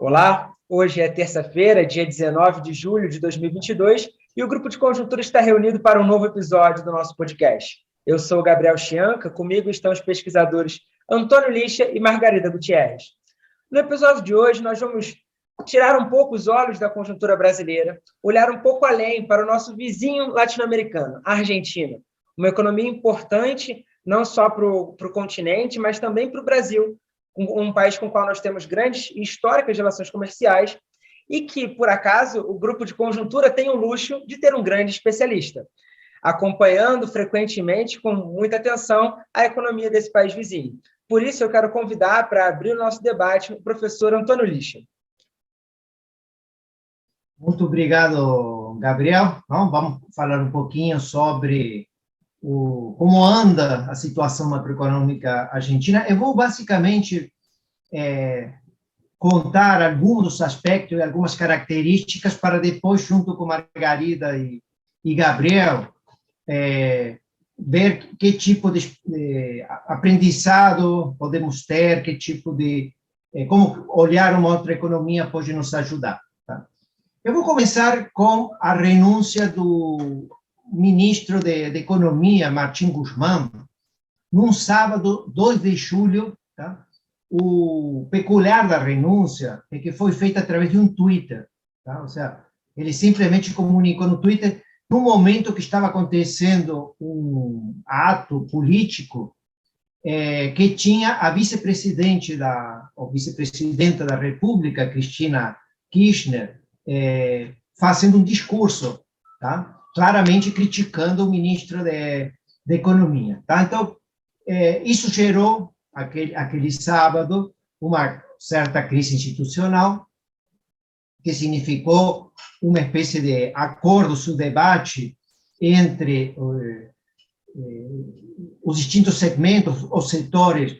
Olá, hoje é terça-feira, dia 19 de julho de 2022, e o Grupo de Conjuntura está reunido para um novo episódio do nosso podcast. Eu sou o Gabriel Chianca, comigo estão os pesquisadores Antônio Lixa e Margarida Gutierrez. No episódio de hoje, nós vamos tirar um pouco os olhos da conjuntura brasileira, olhar um pouco além para o nosso vizinho latino-americano, a Argentina, uma economia importante não só para o continente, mas também para o Brasil, um país com o qual nós temos grandes e históricas relações comerciais e que, por acaso, o Grupo de Conjuntura tem o luxo de ter um grande especialista, acompanhando frequentemente, com muita atenção, a economia desse país vizinho. Por isso, eu quero convidar para abrir o nosso debate o professor Antônio Lixa. Muito obrigado, Gabriel. Então, vamos falar um pouquinho sobre como anda a situação macroeconômica argentina. Eu vou, basicamente, contar alguns dos aspectos e algumas características para depois, junto com Margarida e Gabriel, ver que tipo de aprendizado podemos ter, que tipo de... como olhar uma outra economia pode nos ajudar. Tá? Eu vou começar com a renúncia do ministro de Economia, Martín Guzmán, num sábado, 2 de julho. Tá? O peculiar da renúncia é que foi feita através de um Twitter. Tá? Ou seja, ele simplesmente comunicou no Twitter, no momento que estava acontecendo um ato político que tinha a vice-presidenta da República, Cristina Kirchner, fazendo um discurso, tá? Claramente criticando o ministro de Economia. Tá? Então, isso gerou, aquele sábado, uma certa crise institucional, que significou uma espécie de acordo, debate entre os distintos segmentos ou setores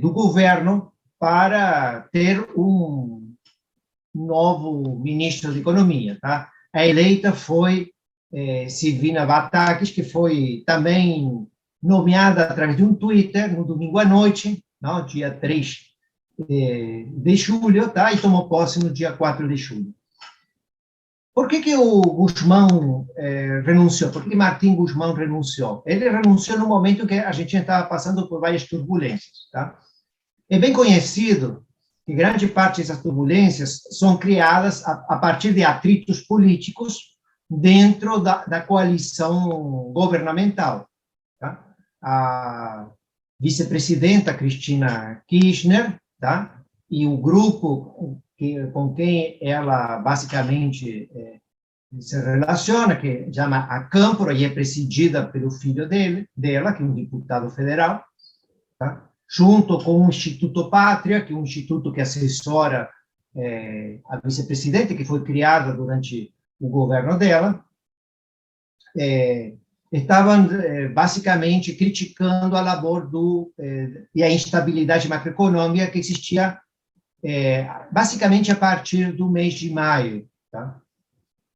do governo para ter um novo ministro de Economia. Tá? A eleita foi Silvina Batakis, que foi também nomeada através de um Twitter no domingo à noite, não, dia 3 de julho, tá? E tomou posse no dia 4 de julho. Por que o Guzmán renunciou? Por que Martín Guzmán renunciou? Ele renunciou no momento em que a Argentina estava passando por várias turbulências. Tá? É bem conhecido que grande parte dessas turbulências são criadas a partir de atritos políticos dentro da coalição governamental. Tá? A vice-presidenta Cristina Kirchner, tá? E o grupo com quem ela basicamente se relaciona, que chama a Câmpora, e é presidida pelo filho dela, que é um deputado federal, tá? Junto com o Instituto Pátria, que é um instituto que assessora a vice-presidente, que foi criada durante o governo dela, estavam basicamente criticando a labor e a instabilidade macroeconômica que existia basicamente a partir do mês de maio. Tá?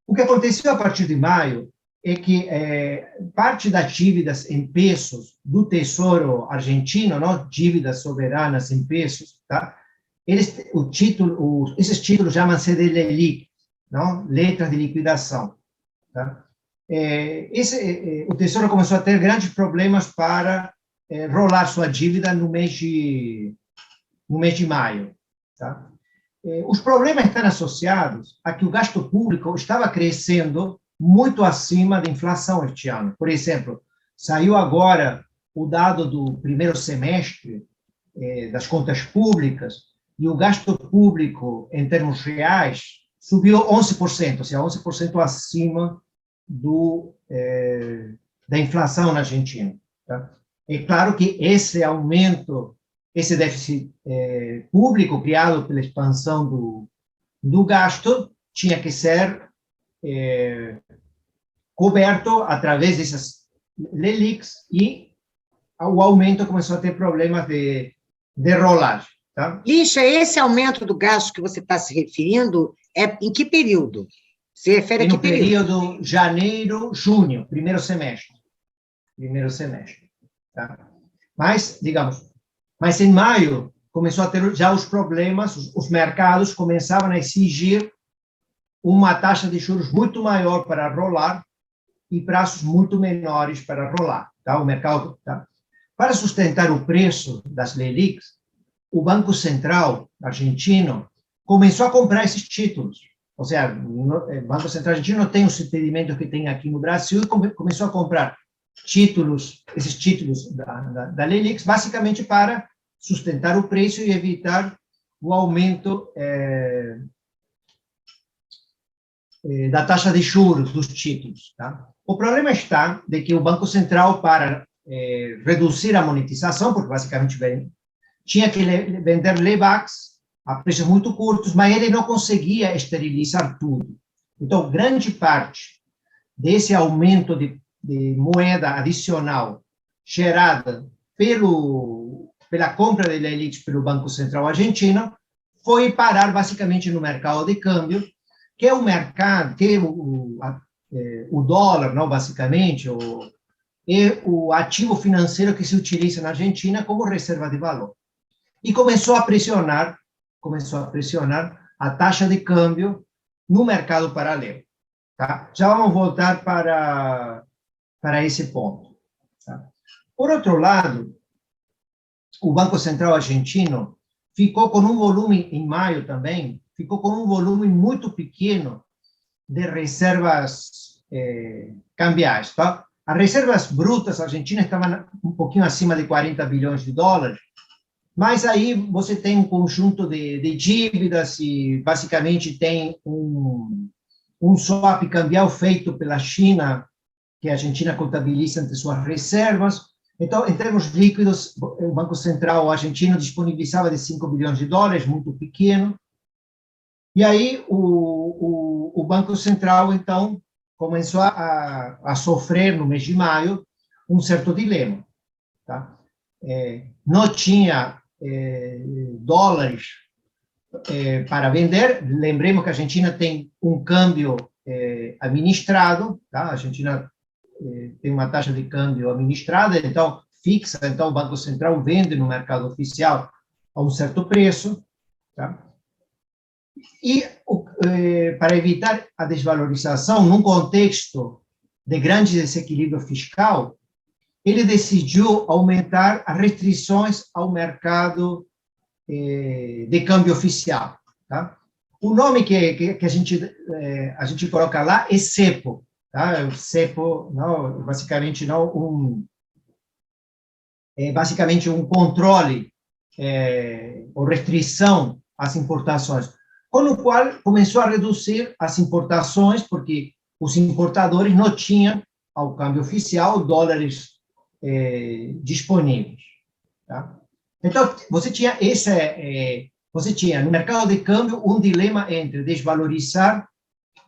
O que aconteceu a partir de maio é que parte das dívidas em pesos do Tesouro argentino, não, dívidas soberanas em pesos, tá? Esses títulos chamam-se de LELIQ, não? Letras de liquidação. Tá? O Tesouro começou a ter grandes problemas para rolar sua dívida no mês de maio. Tá? Os problemas estão associados a que o gasto público estava crescendo muito acima da inflação este ano. Por exemplo, saiu agora o dado do primeiro semestre das contas públicas, e o gasto público, em termos reais, subiu 11%, ou seja, 11% acima da inflação na Argentina. Tá? É claro que esse aumento, esse déficit público criado pela expansão do gasto, tinha que ser coberto através dessas LELIQs, e o aumento começou a ter problemas de rolagem. Tá? Lixa, esse aumento do gasto que você está se referindo em que período? Se refere a que período? No período janeiro, junho, primeiro semestre. Tá? Mas, digamos, em maio, começou a ter já os problemas, os mercados começavam a exigir uma taxa de juros muito maior para rolar e prazos muito menores para rolar. Tá? O mercado, tá? Para sustentar o preço das LELIQs, o Banco Central argentino começou a comprar esses títulos. Ou seja, o Banco Central argentino não tem os impedimentos que tem aqui no Brasil e começou a comprar títulos, esses títulos da LELIQs, basicamente para sustentar o preço e evitar o aumento da taxa de juros dos títulos. Tá? O problema está de que o Banco Central, para reduzir a monetização, porque basicamente tinha que vender leibachs a preços muito curtos, mas ele não conseguia esterilizar tudo. Então, grande parte desse aumento de moeda adicional gerada pela compra de LELIQs pelo Banco Central argentino foi parar basicamente no mercado de câmbio, que é o mercado, que é o dólar, não, basicamente, é o ativo financeiro que se utiliza na Argentina como reserva de valor. E começou a pressionar a taxa de câmbio no mercado paralelo. Tá? Já vamos voltar para esse ponto. Tá? Por outro lado, o Banco Central argentino ficou com um volume, em maio também, ficou com um volume muito pequeno de reservas cambiais. Tá? As reservas brutas argentinas estavam um pouquinho acima de 40 bilhões de dólares, mas aí você tem um conjunto de dívidas e, basicamente, tem um swap cambial feito pela China, que a Argentina contabiliza entre suas reservas. Então, em termos líquidos, o Banco Central argentino disponibilizava de 5 bilhões de dólares, muito pequeno. E aí o Banco Central, então, começou a sofrer, no mês de maio, um certo dilema. Tá? Não tinha dólares para vender. Lembremos que a Argentina tem um câmbio administrado, tá? A Argentina tem uma taxa de câmbio administrada, então fixa, então o Banco Central vende no mercado oficial a um certo preço, tá? E para evitar a desvalorização, num contexto de grande desequilíbrio fiscal, ele decidiu aumentar as restrições ao mercado de câmbio oficial. Tá? O nome que a gente coloca lá é cepo. Tá? O cepo, não, basicamente, basicamente um controle ou restrição às importações, com o qual começou a reduzir as importações, porque os importadores não tinham, ao câmbio oficial, dólares disponíveis. Tá? Então, você tinha no mercado de câmbio um dilema entre desvalorizar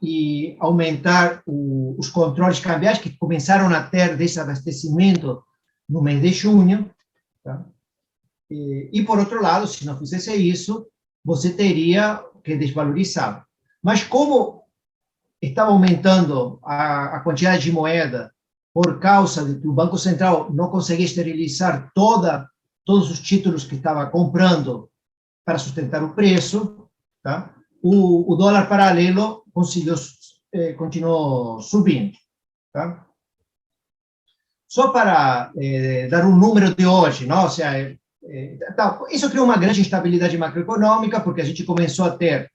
e aumentar os controles cambiais, que começaram a ter desabastecimento no mês de junho. Tá? E, por outro lado, se não fizesse isso, você teria que desvalorizar. Mas como estava aumentando a quantidade de moeda por causa de que o Banco Central não conseguia esterilizar todos os títulos que estava comprando para sustentar o preço, tá? O dólar paralelo continuou subindo. Tá? Só para dar um número de hoje, não? Ou seja, isso criou uma grande instabilidade macroeconômica, porque a gente começou a ter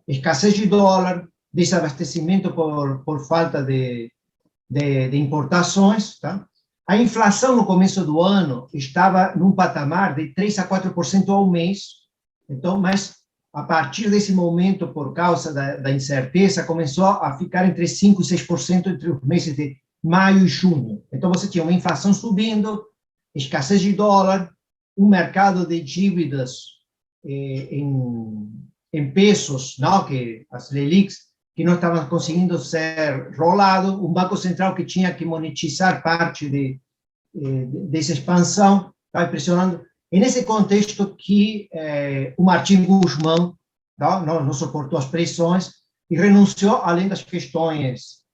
escassez de dólar, desabastecimento por falta de importações. Tá? A inflação no começo do ano estava num patamar de 3 a 4% ao mês, então, mas a partir desse momento, por causa da incerteza, começou a ficar entre 5% e 6% entre os meses de maio e junho. Então, você tinha uma inflação subindo, escassez de dólar, um mercado de dívidas em pesos, não? Que as LELIQs, que não estavam conseguindo ser rolado, um Banco Central que tinha que monetizar parte dessa expansão, estava pressionando. É nesse contexto que o Martín Guzmán não suportou as pressões e renunciou, além das questões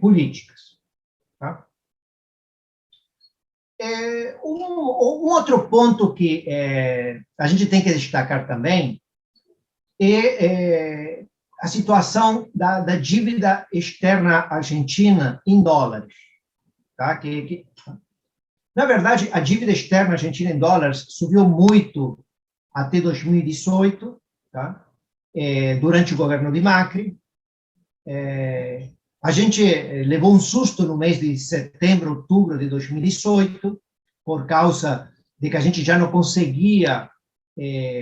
políticas. Tá? Um outro ponto que a gente tem que destacar também é a situação da dívida externa argentina em dólares. Tá? Na verdade, a dívida externa argentina em dólares subiu muito até 2018, tá? Durante o governo de Macri. A gente levou um susto no mês de setembro, outubro de 2018, por causa de que a gente já não conseguia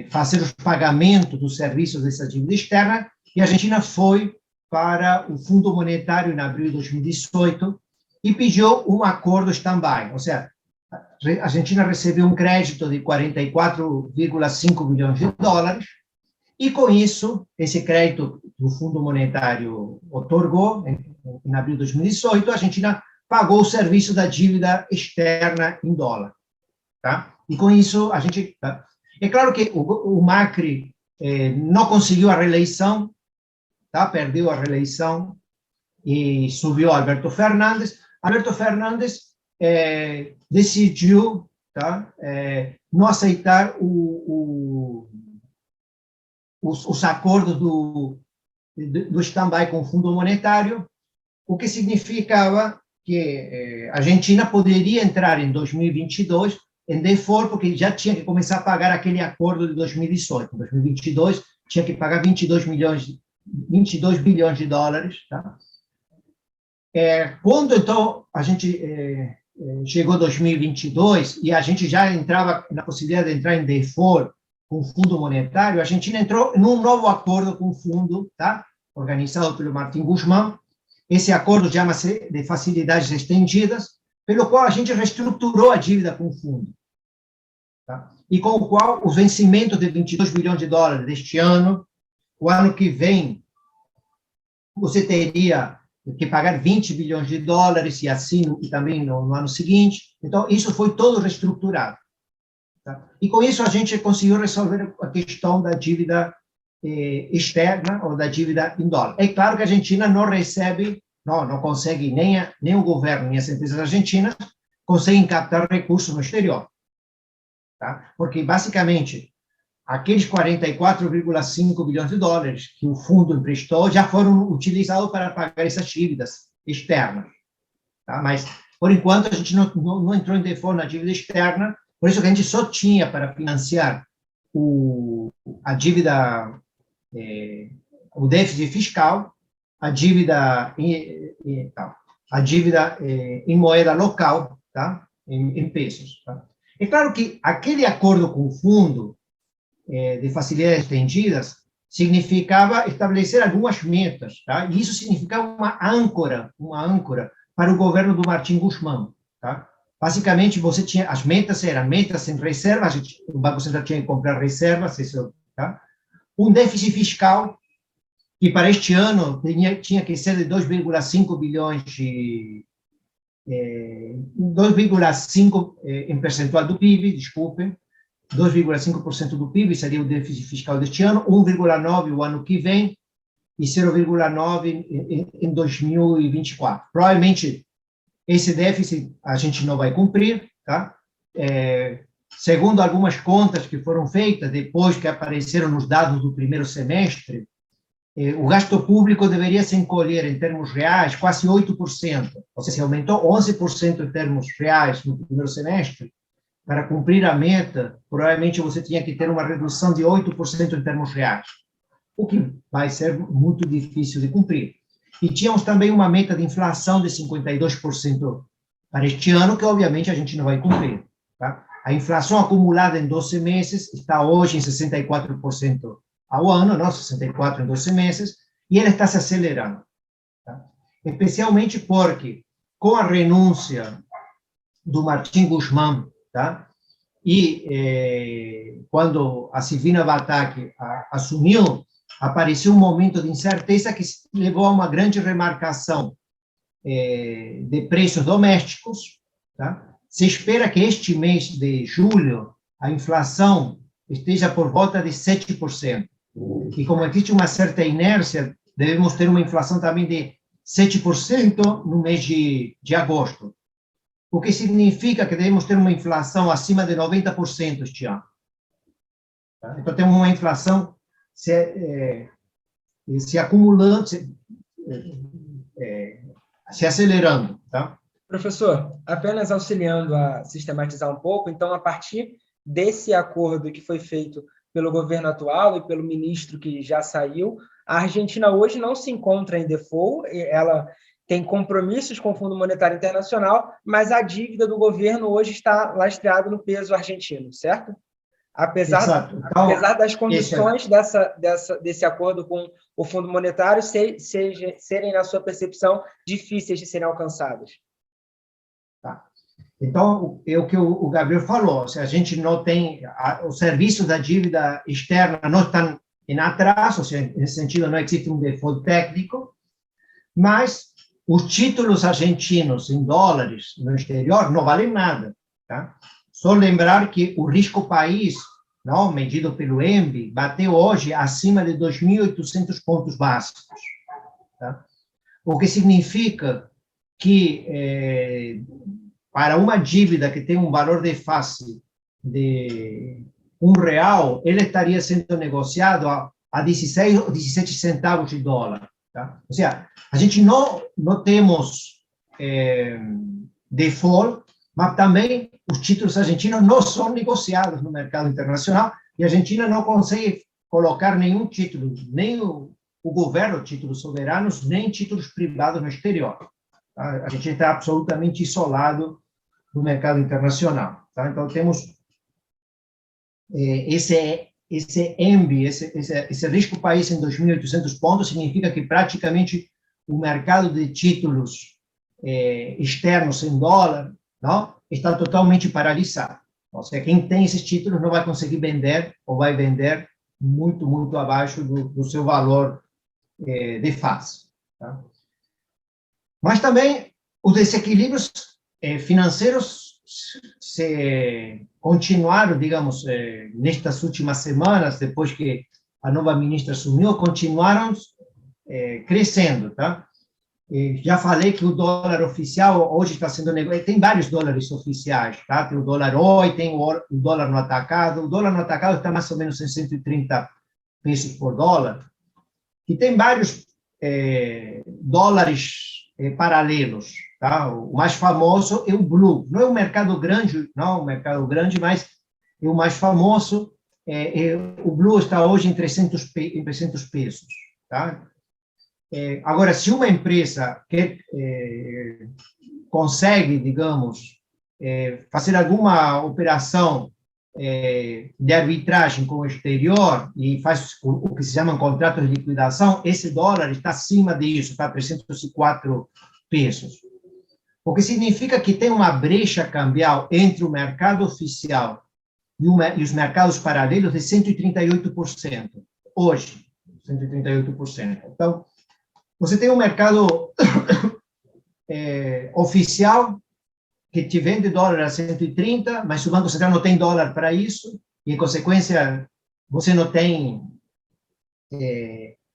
fazer os pagamentos dos serviços dessa dívida externa, e a Argentina foi para o Fundo Monetário em abril de 2018 e pediu um acordo stand-by, ou seja, a Argentina recebeu um crédito de 44,5 bilhões de dólares, e com isso, esse crédito do Fundo Monetário otorgou, em abril de 2018, a Argentina pagou o serviço da dívida externa em dólar. Tá? E com isso, a gente... Tá? É claro que o Macri não conseguiu a reeleição, tá? Perdeu a reeleição e subiu Alberto Fernandes. Alberto Fernandes decidiu, tá? Não aceitar os acordos do stand-by com o Fundo Monetário, o que significava que a Argentina poderia entrar em 2022 em default, porque já tinha que começar a pagar aquele acordo de 2018. Em 2022, tinha que pagar 22 bilhões de dólares. Tá? Quando, então, a gente chegou 2022 e a gente já entrava na possibilidade de entrar em default com o Fundo Monetário, a Argentina entrou num novo acordo com o fundo, tá? Organizado pelo Martín Guzmán. Esse acordo chama-se de facilidades estendidas, pelo qual a gente reestruturou a dívida com o fundo. Tá? E com o qual o vencimento de 22 bilhões de dólares deste ano, o ano que vem, você teria que pagar 20 bilhões de dólares, e assim e também no ano seguinte. Então, isso foi todo reestruturado. Tá? E com isso a gente conseguiu resolver a questão da dívida externa ou da dívida em dólar. É claro que a Argentina não recebe, não consegue, nem o governo, nem as empresas argentinas conseguem captar recursos no exterior. Tá? Porque, basicamente, aqueles 44,5 bilhões de dólares que o fundo emprestou já foram utilizados para pagar essas dívidas externas. Tá? Mas, por enquanto, a gente não entrou em default na dívida externa, por isso que a gente só tinha para financiar a dívida, o déficit fiscal, a dívida em moeda local, tá? Em pesos. Tá? É claro que aquele acordo com o fundo de facilidades estendidas significava estabelecer algumas metas, tá? E isso significava uma âncora para o governo do Martín Guzmán, tá? Basicamente, você tinha, as metas eram metas em reservas, o Banco Central tinha que comprar reservas, tá? Um déficit fiscal, que para este ano tinha que ser de 2,5 bilhões 2,5 em percentual do PIB, desculpe, 2,5% do PIB seria o déficit fiscal deste ano, 1,9% o ano que vem, e 0,9% em 2024. Provavelmente, esse déficit a gente não vai cumprir, tá? Segundo algumas contas que foram feitas depois que apareceram nos dados do primeiro semestre, o gasto público deveria se encolher em termos reais quase 8%, ou seja, aumentou 11% em termos reais no primeiro semestre. Para cumprir a meta, provavelmente você tinha que ter uma redução de 8% em termos reais, o que vai ser muito difícil de cumprir. E tínhamos também uma meta de inflação de 52% para este ano, que obviamente a gente não vai cumprir. Tá? A inflação acumulada em 12 meses está hoje em 64% ao ano, não? 64% em 12 meses, e ela está se acelerando. Tá? Especialmente porque, com a renúncia do Martín Guzmán, tá? E quando a Silvina Batak assumiu, apareceu um momento de incerteza que levou a uma grande remarcação de preços domésticos. Tá? Se espera que este mês de julho a inflação esteja por volta de 7%. E como existe uma certa inércia, devemos ter uma inflação também de 7% no mês de agosto. o que significa que devemos ter uma inflação acima de 90% este ano. Tá? Então, temos uma inflação se acumulando, se acelerando. Tá? Professor, apenas auxiliando a sistematizar um pouco, então, a partir desse acordo que foi feito pelo governo atual e pelo ministro que já saiu, a Argentina hoje não se encontra em default, ela tem compromissos com o Fundo Monetário Internacional, mas a dívida do governo hoje está lastreada no peso argentino, certo? Apesar das condições desse acordo com o Fundo Monetário serem, na sua percepção, difíceis de serem alcançadas. Tá. Então, é o que o Gabriel falou, se a gente não tem, os serviços da dívida externa não estão em atraso, ou seja, nesse sentido não existe um default técnico, mas os títulos argentinos em dólares no exterior não valem nada. Tá? Só lembrar que o risco país, não, medido pelo ENBE, bateu hoje acima de 2.800 pontos básicos. Tá? O que significa que, para uma dívida que tem um valor de face de R$1, ele estaria sendo negociado a 16 ou 17 centavos de dólar. Tá? Ou seja, a gente não temos default, mas também os títulos argentinos não são negociados no mercado internacional e a Argentina não consegue colocar nenhum título, nem o governo, títulos soberanos, nem títulos privados no exterior. Tá? A gente está absolutamente isolado do mercado internacional. Tá? Então, temos esse ENBE, esse risco país em 2.800 pontos, significa que praticamente o mercado de títulos externos em dólar não, está totalmente paralisado. Ou seja, quem tem esses títulos não vai conseguir vender ou vai vender muito, muito abaixo do seu valor de face. Tá? Mas também os desequilíbrios financeiros se continuaram, digamos, nestas últimas semanas, depois que a nova ministra assumiu, continuaram crescendo, tá? Já falei que o dólar oficial hoje está sendo negociado, tem vários dólares oficiais, tá? Tem o dólar OI, tem o dólar no atacado. O dólar no atacado está mais ou menos em 130 pesos por dólar. E tem vários dólares paralelos, tá? O mais famoso é o Blue. Não é um mercado grande, mas é o mais famoso. O Blue está hoje em 300 pesos, tá? Agora, se uma empresa consegue, digamos, fazer alguma operação de arbitragem com o exterior e faz o que se chama contrato de liquidação, esse dólar está acima disso, está 304 pesos. O que significa que tem uma brecha cambial entre o mercado oficial e os mercados paralelos de 138%. Hoje, 138%. Então, você tem um mercado oficial que te vende dólar a 130, mas o Banco Central não tem dólar para isso, e, em consequência, você não tem...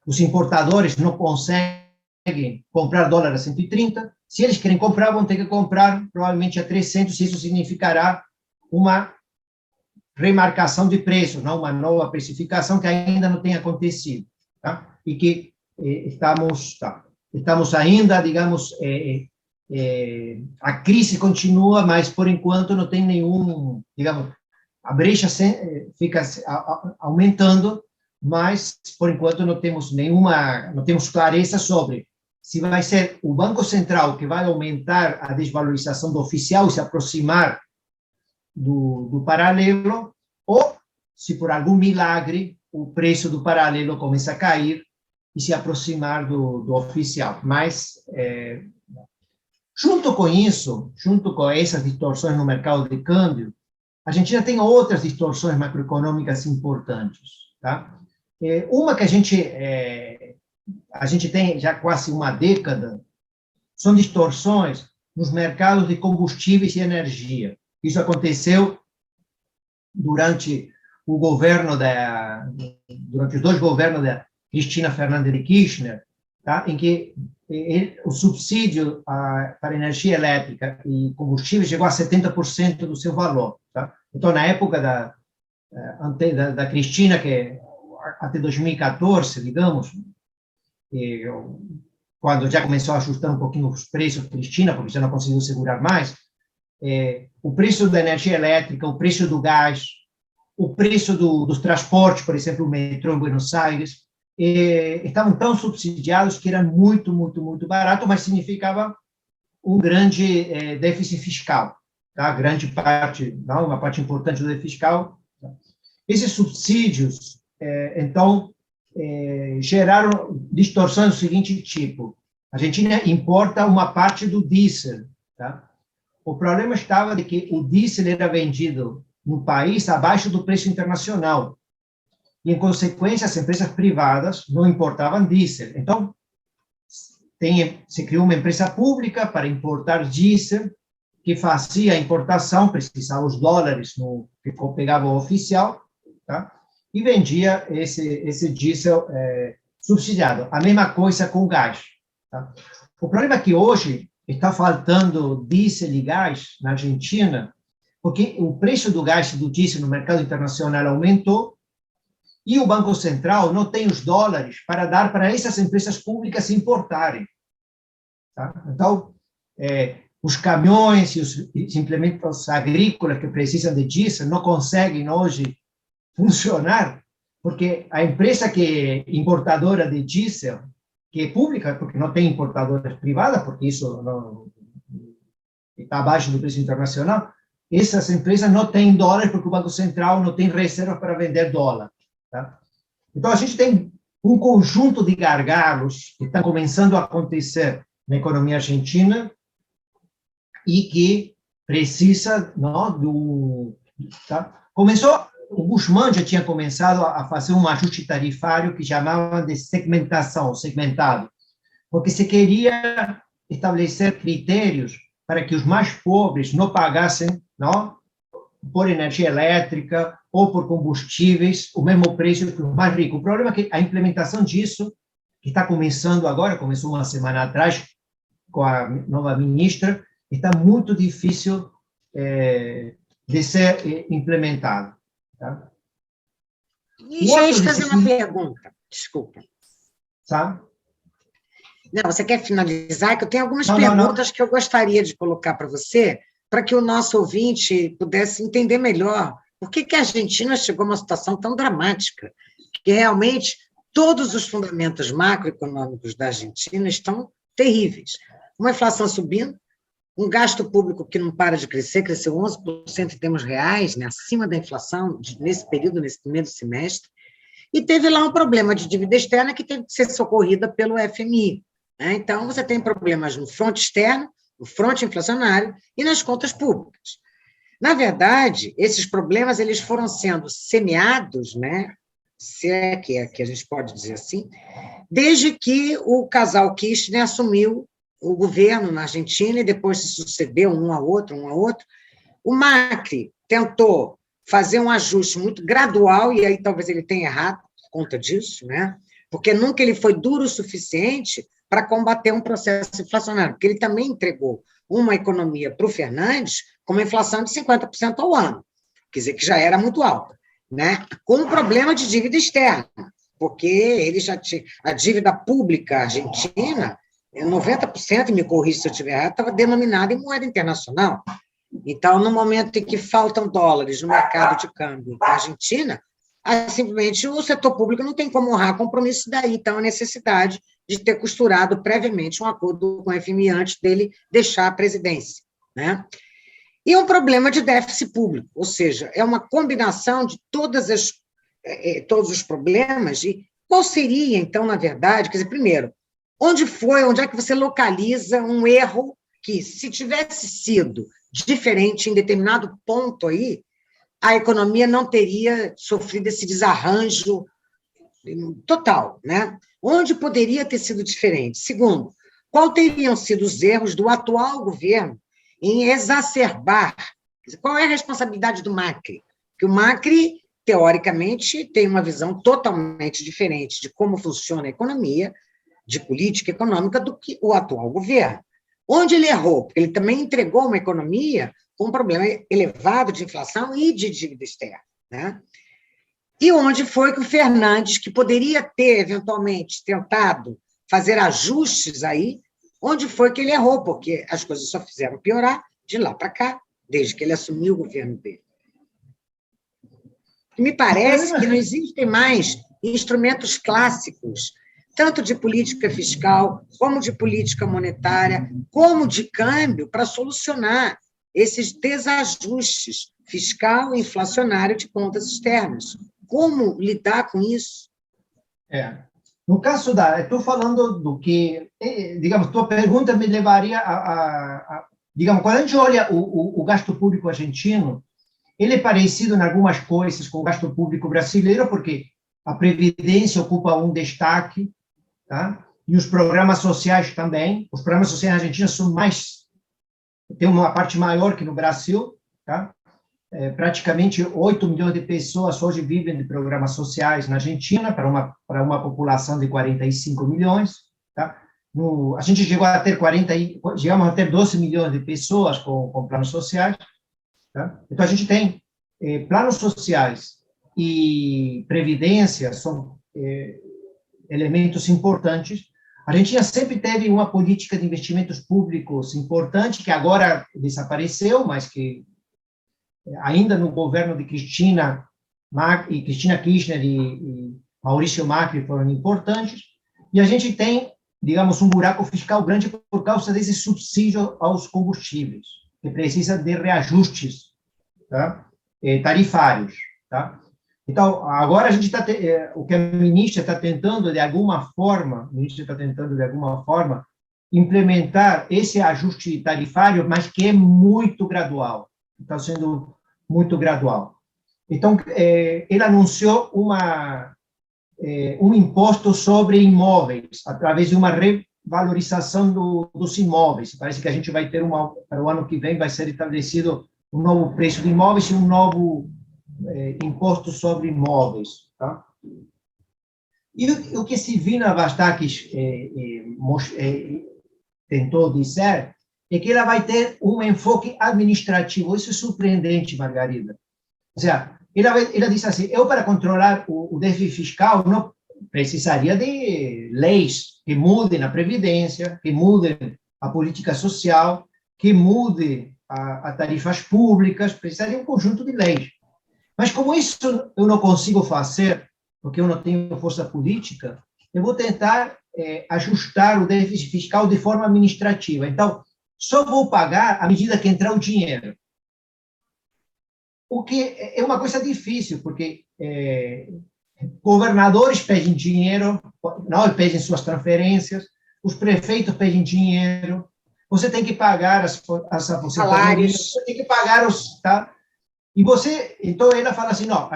os importadores não conseguem comprar dólar a 130. Se eles querem comprar, vão ter que comprar provavelmente a 300, e isso significará uma remarcação de preços, não? Uma nova precificação que ainda não tem acontecido. Tá? E que estamos ainda, digamos, a crise continua, mas por enquanto não tem nenhum, digamos, a brecha fica aumentando, mas por enquanto não temos clareza sobre se vai ser o Banco Central que vai aumentar a desvalorização do oficial e se aproximar do paralelo, ou se por algum milagre o preço do paralelo começa a cair e se aproximar do oficial. Mas, junto com isso, junto com essas distorções no mercado de câmbio, a Argentina tem outras distorções macroeconômicas importantes. Tá? Uma que a gente tem já quase uma década, são distorções nos mercados de combustíveis e energia. Isso aconteceu durante os dois governos da Cristina Fernández de Kirchner, tá? Em que o subsídio para energia elétrica e combustível chegou a 70% do seu valor. Tá? Então, na época da Cristina, que até 2014, digamos, quando já começou a ajustar um pouquinho os preços, Cristina, porque já não conseguiu segurar mais, o preço da energia elétrica, o preço do gás, o preço dos transportes, por exemplo, o metrô em Buenos Aires, estavam tão subsidiados que eram muito, muito, muito barato, mas significava um grande déficit fiscal, tá? Grande parte, não, uma parte importante do déficit fiscal. Esses subsídios, então, geraram distorções do seguinte tipo: a Argentina importa uma parte do diesel, tá? O problema estava de que o diesel era vendido no país abaixo do preço internacional. E, em consequência, as empresas privadas não importavam diesel. Então, se criou uma empresa pública para importar diesel, que fazia a importação, precisava os dólares que pegava o oficial, tá? E vendia esse diesel subsidiado. A mesma coisa com gás. Tá? O problema é que hoje está faltando diesel e gás na Argentina, porque o preço do gás e do diesel no mercado internacional aumentou e o Banco Central não tem os dólares para dar para essas empresas públicas importarem. Tá? Então, os caminhões e os implementos agrícolas que precisam de diesel não conseguem hoje funcionar, porque a empresa que é importadora de diesel, que é pública, porque não tem importadoras privadas, porque isso não está abaixo do preço internacional, essas empresas não têm dólares, porque o Banco Central não tem reserva para vender dólar. Tá? Então, a gente tem um conjunto de gargalos que estão começando a acontecer na economia argentina e que precisa, não, tá? O Guzmán já tinha começado a fazer um ajuste tarifário que chamavam de segmentado, porque se queria estabelecer critérios para que os mais pobres não pagassem, não, por energia elétrica ou por combustíveis o mesmo preço que os mais ricos. O problema é que a implementação disso, que está começando agora, começou uma semana atrás com a nova ministra, está muito difícil de ser implementado. Tá? E já ia fazer uma pergunta, desculpa. Sabe? Não, você quer finalizar? Que eu tenho algumas perguntas que eu gostaria de colocar para você, para que o nosso ouvinte pudesse entender melhor por que a Argentina chegou a uma situação tão dramática, que realmente todos os fundamentos macroeconômicos da Argentina estão terríveis. Uma inflação subindo, um gasto público que não para de crescer, cresceu 11% em termos reais, né, acima da inflação nesse período, nesse primeiro semestre, e teve lá um problema de dívida externa que teve que ser socorrida pelo FMI. Né? Então, você tem problemas no fronte externo, no fronte inflacionário e nas contas públicas. Na verdade, esses problemas eles foram sendo semeados, né, se é que a gente pode dizer assim, desde que o casal Kirchner assumiu o governo na Argentina e depois se sucedeu um a outro. O Macri tentou fazer um ajuste muito gradual, e aí talvez ele tenha errado por conta disso, né? Porque nunca ele foi duro o suficiente para combater um processo inflacionário, porque ele também entregou uma economia para o Fernandes com uma inflação de 50% ao ano, quer dizer, que já era muito alta, né? Com um problema de dívida externa, porque ele já tinha a dívida pública argentina, 90%, me corrija se eu estiver errado, estava denominada em moeda internacional. Então, no momento em que faltam dólares no mercado de câmbio da Argentina, simplesmente o setor público não tem como honrar compromisso, daí então a necessidade de ter costurado previamente um acordo com o FMI antes dele deixar a presidência. Né? E um problema de déficit público, ou seja, é uma combinação de todos os problemas. E qual seria, então, na verdade, quer dizer, primeiro, onde é que você localiza um erro que, se tivesse sido diferente em determinado ponto aí, a economia não teria sofrido esse desarranjo total, né? Onde poderia ter sido diferente? Segundo, qual teriam sido os erros do atual governo em exacerbar? Qual é a responsabilidade do Macri? Porque o Macri, teoricamente, tem uma visão totalmente diferente de como funciona a economia, de política econômica do que o atual governo. Onde ele errou? Porque ele também entregou uma economia com um problema elevado de inflação e de dívida externa, né? E onde foi que o Fernandes, que poderia ter, eventualmente, tentado fazer ajustes aí, onde foi que ele errou? Porque as coisas só fizeram piorar de lá para cá, desde que ele assumiu o governo dele. Me parece que não existem mais instrumentos clássicos, tanto de política fiscal, como de política monetária, como de câmbio, para solucionar esses desajustes fiscal e inflacionário de contas externas. Como lidar com isso? No caso estou falando do que, digamos, tua pergunta me levaria digamos, quando a gente olha o gasto público argentino, ele é parecido em algumas coisas com o gasto público brasileiro, porque a Previdência ocupa um destaque, tá? E os programas sociais também. Os programas sociais argentinos são tem uma parte maior que no Brasil, tá? Praticamente 8 milhões de pessoas hoje vivem de programas sociais na Argentina, para uma população de 45 milhões, tá? A gente chegamos a ter 12 milhões de pessoas com planos sociais, tá? Então, a gente tem planos sociais e previdência, são elementos importantes. A Argentina sempre teve uma política de investimentos públicos importante, que agora desapareceu, mas que ainda no governo de Cristina Kirchner e Maurício Macri foram importantes, e a gente tem, digamos, um buraco fiscal grande por causa desse subsídio aos combustíveis, que precisa de reajustes, tá? Tarifários. Tá? Então, agora a gente o que a ministra está tentando, de alguma forma, implementar esse ajuste tarifário, mas que é muito gradual. Está sendo muito gradual. Então, ele anunciou um imposto sobre imóveis, através de uma revalorização dos imóveis. Parece que a gente vai ter para o ano que vem, vai ser estabelecido um novo preço de imóveis e um novo imposto sobre imóveis. Tá? E o que Silvina Vastakis tentou dizer é que ela vai ter um enfoque administrativo. Isso é surpreendente, Margarida. Ou seja, ela diz assim, eu para controlar o déficit fiscal não precisaria de leis que mudem a previdência, que mudem a política social, que mudem as tarifas públicas, precisaria de um conjunto de leis. Mas como isso eu não consigo fazer, porque eu não tenho força política, eu vou tentar ajustar o déficit fiscal de forma administrativa. Então, só vou pagar à medida que entrar o dinheiro. O que é uma coisa difícil, porque governadores pedem dinheiro, não pedem suas transferências, os prefeitos pedem dinheiro, você tem que pagar as aposentadorias, você tem que pagar tá? E então ela fala assim, não,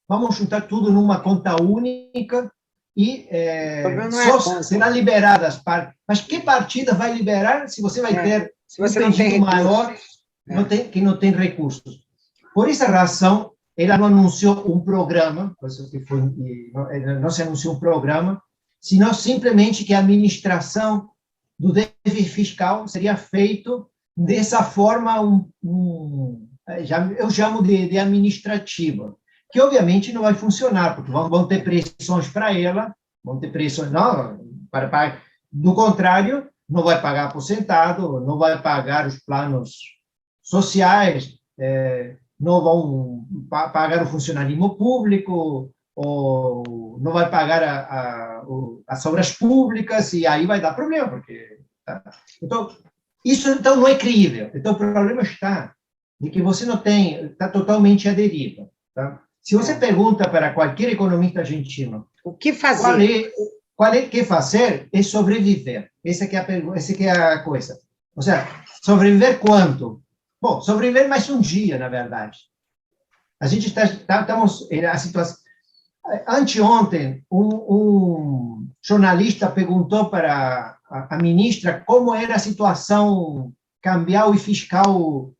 vamos juntar tudo numa conta única e só serão liberadas mas que partida vai liberar se você vai ter um pedido maior que não tem recursos? Por essa razão, ela não anunciou um programa, não se anunciou um programa, senão simplesmente que a administração do déficit fiscal seria feito dessa forma, eu chamo de administrativa, que obviamente não vai funcionar, porque vão ter pressões para ela, vão ter pressões, não, do contrário, não vai pagar aposentado, não vai pagar os planos sociais, não vão pagar o funcionalismo público, ou não vai pagar as obras públicas, e aí vai dar problema, porque... Tá? Então, isso então não é crível. Então, o problema está de que você não está totalmente à deriva. Tá? Se você pergunta para qualquer economista argentino o que fazer, que fazer é sobreviver. Essa que é a coisa. Ou seja, sobreviver quanto? Bom, sobreviver mais um dia, na verdade. A gente estamos a situação. Anteontem, um jornalista perguntou para a ministra como era a situação cambial e fiscal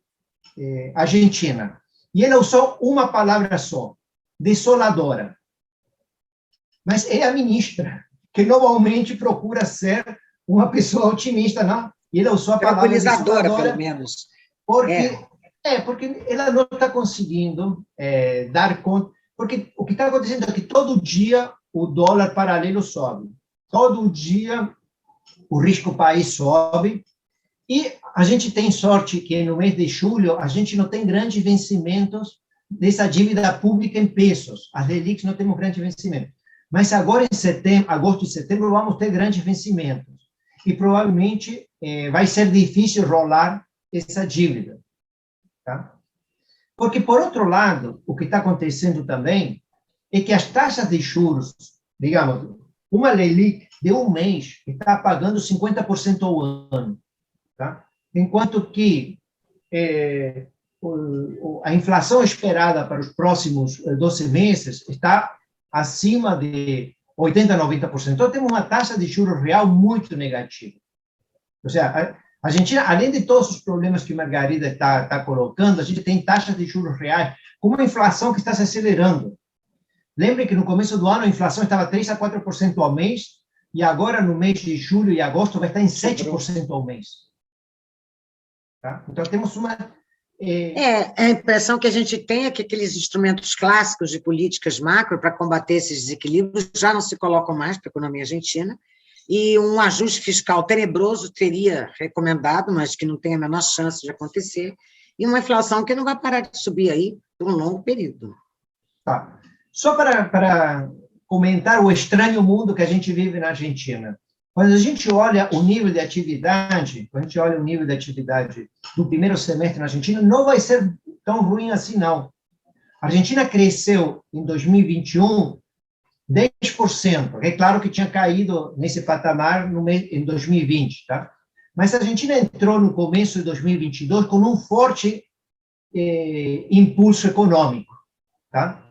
argentina. E ela usou uma palavra só: desoladora. Mas é a ministra. que normalmente procura ser uma pessoa otimista, não? E ele usou a palavra tranquilizadora, pelo menos. Porque ela não está conseguindo dar conta, porque o que está acontecendo é que todo dia o dólar paralelo sobe, todo dia o risco país sobe, e a gente tem sorte que no mês de julho a gente não tem grandes vencimentos dessa dívida pública em pesos, as Relix não temos grandes vencimentos, mas agora em setembro, agosto e setembro vamos ter grandes vencimentos, e provavelmente vai ser difícil rolar essa dívida. Tá? Porque, por outro lado, o que está acontecendo também é que as taxas de juros, digamos, uma Leliq de um mês está pagando 50% ao ano, tá? Enquanto que a inflação esperada para os próximos 12 meses está acima de 80%, 90%. Então, temos uma taxa de juros real muito negativa. Ou seja, a Argentina, além de todos os problemas que Margarida está colocando, a gente tem taxas de juros reais, com uma inflação que está se acelerando. Lembre que no começo do ano a inflação estava 3% a 4% ao mês, e agora no mês de julho e agosto vai estar em 7% ao mês. Tá? Então temos uma... A impressão que a gente tem é que aqueles instrumentos clássicos de políticas macro para combater esses desequilíbrios já não se colocam mais para a economia argentina, e um ajuste fiscal tenebroso teria recomendado, mas que não tem a menor chance de acontecer, e uma inflação que não vai parar de subir aí por um longo período. Tá. Só para comentar o estranho mundo que a gente vive na Argentina. Quando a gente olha o nível de atividade, do primeiro semestre na Argentina, não vai ser tão ruim assim, não. A Argentina cresceu em 2021 10%. É claro que tinha caído nesse patamar em 2020, tá? Mas a Argentina entrou no começo de 2022 com um forte impulso econômico, tá?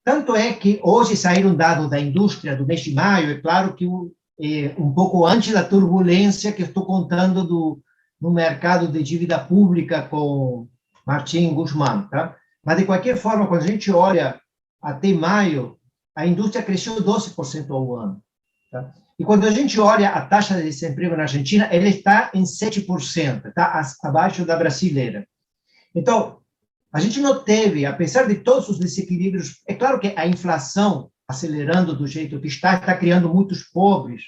Tanto é que hoje saíram dados da indústria do mês de maio, é claro que um pouco antes da turbulência que estou contando no mercado de dívida pública com Martín Guzmán, tá? Mas, de qualquer forma, quando a gente olha até maio, a indústria cresceu 12% ao ano. Tá? E quando a gente olha a taxa de desemprego na Argentina, ela está em 7%, está abaixo da brasileira. Então, a gente não teve, apesar de todos os desequilíbrios, é claro que a inflação, acelerando do jeito que está criando muitos pobres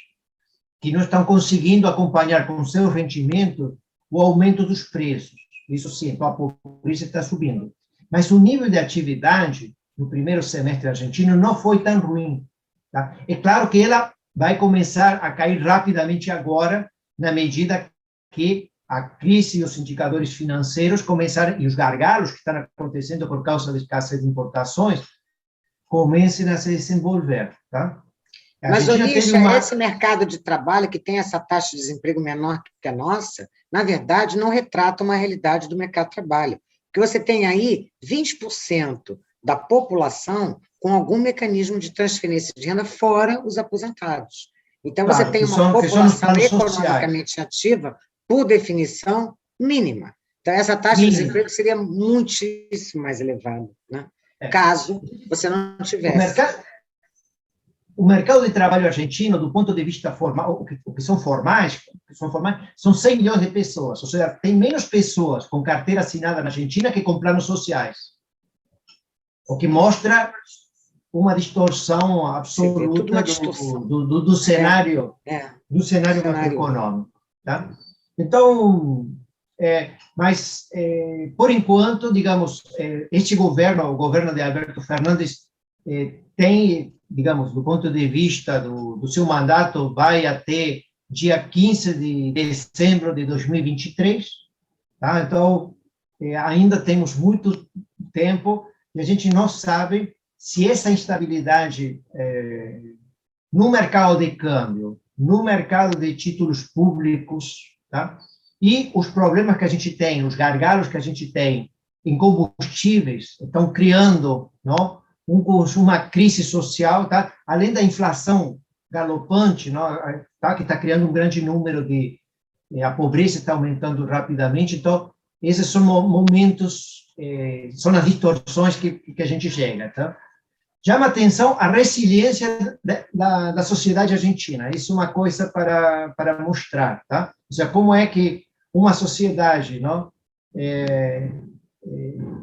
que não estão conseguindo acompanhar com o seu rendimento o aumento dos preços. Isso sim, então a pobreza está subindo. Mas o nível de atividade no primeiro semestre argentino não foi tão ruim. Tá? É claro que ela vai começar a cair rapidamente agora, na medida que a crise e os indicadores financeiros começarem, e os gargalos que estão acontecendo por causa da escassez de importações, comecem a se desenvolver. Tá? Mas, Olisha, esse mercado de trabalho que tem essa taxa de desemprego menor que a nossa, na verdade, não retrata uma realidade do mercado de trabalho. Porque você tem aí 20% da população com algum mecanismo de transferência de renda fora os aposentados. Então, você tem uma população economicamente ativa, por definição, mínima. Então, essa taxa de desemprego seria muitíssimo mais elevada, né? Caso você não tivesse. O mercado de trabalho argentino, do ponto de vista formal, o que são formais, são 100 milhões de pessoas. Ou seja, tem menos pessoas com carteira assinada na Argentina que com planos sociais. O que mostra uma distorção absoluta do cenário, do cenário macroeconômico. Tá? Então, por enquanto, digamos, este governo, o governo de Alberto Fernandes, tem, digamos, do ponto de vista do seu mandato, vai até dia 15 de dezembro de 2023. Tá? Então, ainda temos muito tempo, e a gente não sabe se essa instabilidade no mercado de câmbio, no mercado de títulos públicos, tá? E os problemas que a gente tem, os gargalos que a gente tem em combustíveis, estão criando, não, uma crise social, tá? Além da inflação galopante, não, tá? Que está criando um grande número a pobreza está aumentando rapidamente, então, esses são momentos, são as distorções que a gente chega, tá? chama atenção a resiliência da sociedade argentina. Isso é uma coisa para mostrar, tá? Ou seja, como é que uma sociedade, não?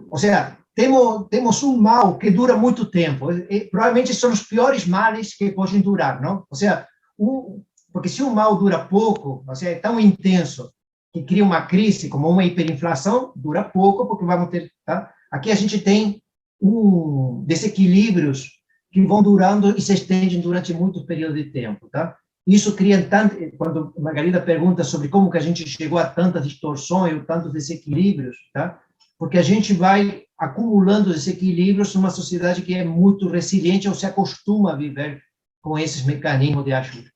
Ou seja, temos um mal que dura muito tempo. E provavelmente são os piores males que podem durar, não? Ou seja, porque se um mal dura pouco, ou seja, é tão intenso que cria uma crise, como uma hiperinflação, dura pouco, porque vamos ter, tá? Aqui a gente tem desequilíbrios que vão durando e se estendem durante muito período de tempo, tá? Isso cria quando a Margarida pergunta sobre como que a gente chegou a tantas distorções ou tantos desequilíbrios, tá? Porque a gente vai acumulando desequilíbrios numa sociedade que é muito resiliente ou se acostuma a viver com esses mecanismos de ajuda.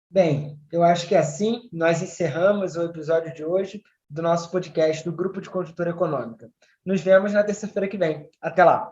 Bem, eu acho que assim nós encerramos o episódio de hoje do nosso podcast do Grupo de Conjuntura Econômica. Nos vemos na terça-feira que vem. Até lá!